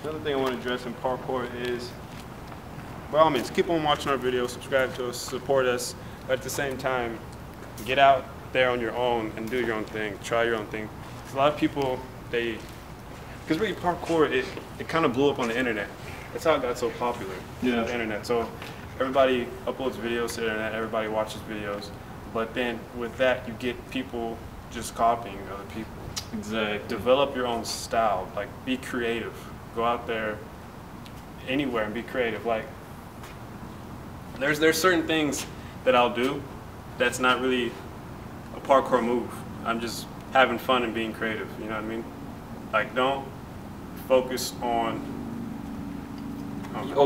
Another thing I want to address in parkour is, by all means, keep on watching our videos, subscribe to us, support us, but at the same time, get out there on your own and do your own thing, try your own thing. A lot of people, because really parkour, it kind of blew up on the internet. That's how it got so popular, on the internet. So everybody uploads videos to the internet, everybody watches videos, but then with that, you get people just copying other people. Exactly. Develop your own style, like be creative. Go out there anywhere and be creative. Like there's certain things that I'll do that's not really a parkour move. I'm just having fun and being creative, you know what I mean? Like don't focus on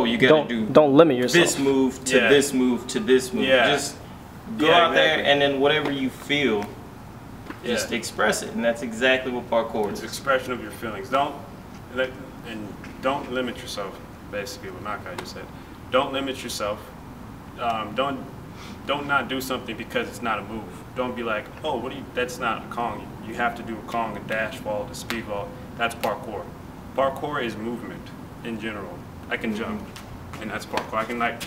you gotta don't limit yourself. This move to this move to this move. Yeah. Just go out there and then whatever you feel, just express it, and that's exactly what parkour is. It's expression of your feelings. Don't limit yourself. Basically, what Nakai just said. Don't limit yourself. Don't not do something because it's not a move. Don't be like, oh, that's not a Kong. You have to do a Kong, a dash vault, a speed vault. That's parkour. Parkour is movement in general. I can jump, and that's parkour.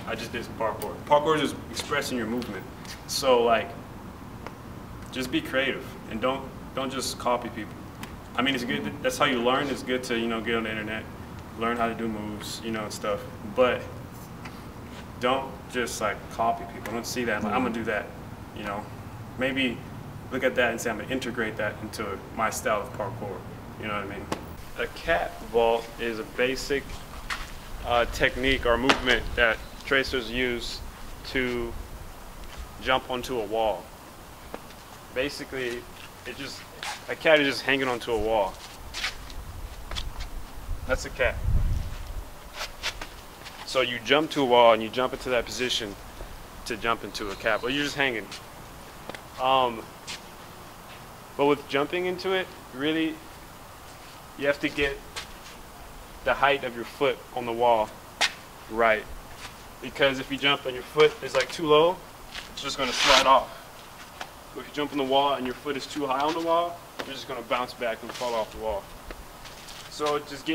I just did some parkour. Parkour is just expressing your movement. So like, just be creative and don't just copy people. I mean, it's good. That's how you learn. It's good to get on the internet, learn how to do moves, and stuff. But don't just like copy people. Don't see that. Like, I'm gonna do that. Maybe look at that and say I'm gonna integrate that into my style of parkour. You know what I mean? A cat vault is a basic technique or movement that tracers use to jump onto a wall. Basically, a cat is just hanging onto a wall. That's a cat. So you jump to a wall and you jump into that position to jump into a cat, but you're just hanging. But with jumping into it, really, you have to get the height of your foot on the wall right. Because if you jump and your foot is like too low, it's just gonna slide off. But if you jump on the wall and your foot is too high on the wall, you're just gonna bounce back and fall off the wall. So just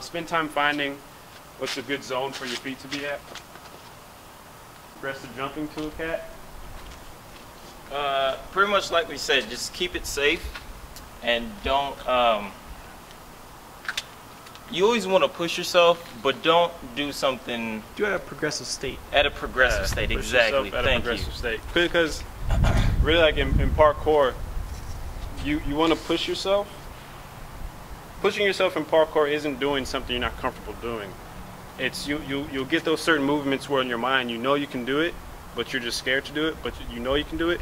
spend time finding what's a good zone for your feet to be at. Rest of jumping to a cat. Pretty much like we said, just keep it safe and don't. You always want to push yourself, but don't do something. Do at a progressive state. At a progressive state, exactly. At a progressive state. Because really, like in parkour, you want to push yourself. Pushing yourself in parkour isn't doing something you're not comfortable doing. It's you'll get those certain movements where in your mind you know you can do it, but you're just scared to do it, but you know you can do it.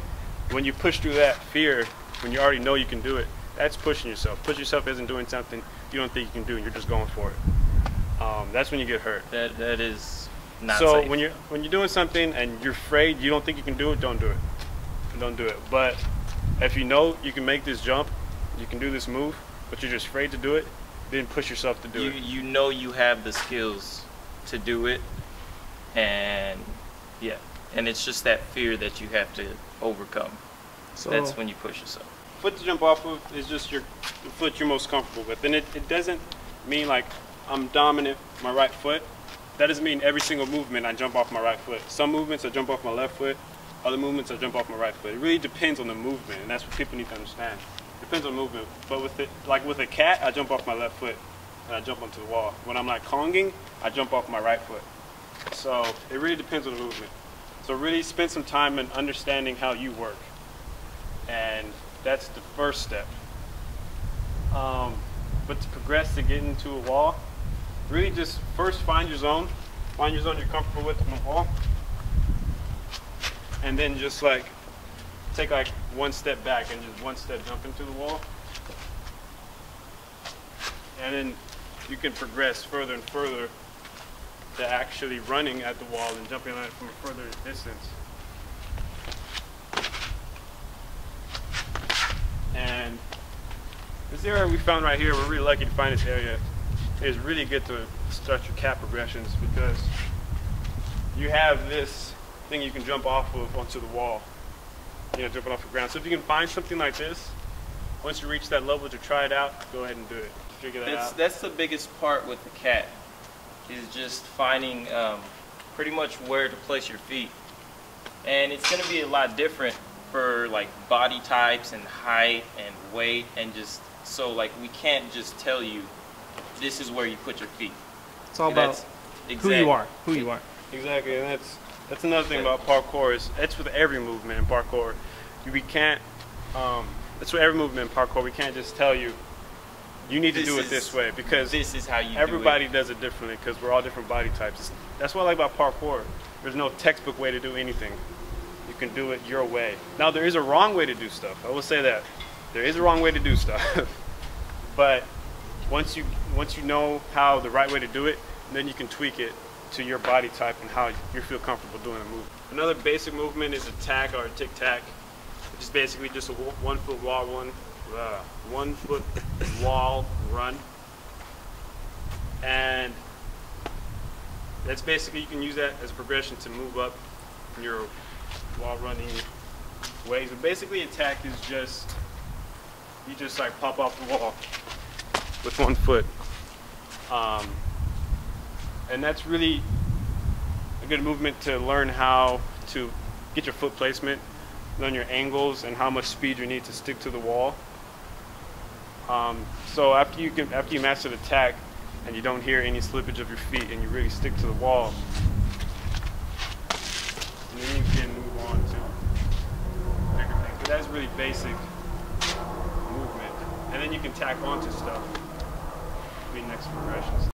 When you push through that fear, when you already know you can do it, that's pushing yourself. Push yourself isn't doing something you don't think you can do, and you're just going for it. That's when you get hurt. That is not so safe. when you're doing something and you're afraid, you don't think you can do it, don't do it. Don't do it. But if you know you can make this jump, you can do this move, but you're just afraid to do it, then push yourself to do it. You know you have the skills to do it, and it's just that fear that you have to overcome. So that's when you push yourself. Foot to jump off of is just the foot you're most comfortable with, and it doesn't mean like I'm dominant with my right foot. That doesn't mean every single movement I jump off my right foot. Some movements I jump off my left foot, other movements I jump off my right foot. It really depends on the movement, and that's what people need to understand. It depends on movement. But with a cat, I jump off my left foot and I jump onto the wall. When I'm like Konging, I jump off my right foot. So it really depends on the movement. So really spend some time in understanding how you work, and that's the first step. But to progress to get into a wall, really just first find your zone you're comfortable with on the wall, and then just like take like one step back and just one step jump into the wall, and then you can progress further and further to actually running at the wall and jumping on it from a further distance. And this area we found right here, we're really lucky to find this area. It's really good to start your cat progressions because you have this thing you can jump off of onto the wall, jumping off the ground. So if you can find something like this, once you reach that level to try it out, go ahead and do it. Figure that out. That's the biggest part with the cat, is just finding pretty much where to place your feet. And it's going to be a lot different for like body types and height and weight, and just so like we can't just tell you this is where you put your feet. It's all about who you are. Exactly, and that's another thing about parkour, is it's with every movement in parkour. We can't. That's with every movement in parkour. We can't just tell you you need to do it this way, because this is how you everybody do it. does it differently, because we're all different body types. That's what I like about parkour. There's no textbook way to do anything. You can do it your way. Now, there is a wrong way to do stuff. I will say that. There is a wrong way to do stuff. But once you know how the right way to do it, then you can tweak it to your body type and how you feel comfortable doing a move. Another basic movement is a tack or a tic-tac, which is basically just a 1 foot wall, 1 foot wall run. And that's basically, you can use that as a progression to move up in your wall running ways. But basically, a tack is just, you just like pop off the wall with 1 foot. And that's really a good movement to learn how to get your foot placement, learn your angles, and how much speed you need to stick to the wall. So after you master the tack and you don't hear any slippage of your feet and you really stick to the wall, and then you can move on to bigger things. But that's really basic movement. And then you can tack onto stuff. Be next progressions.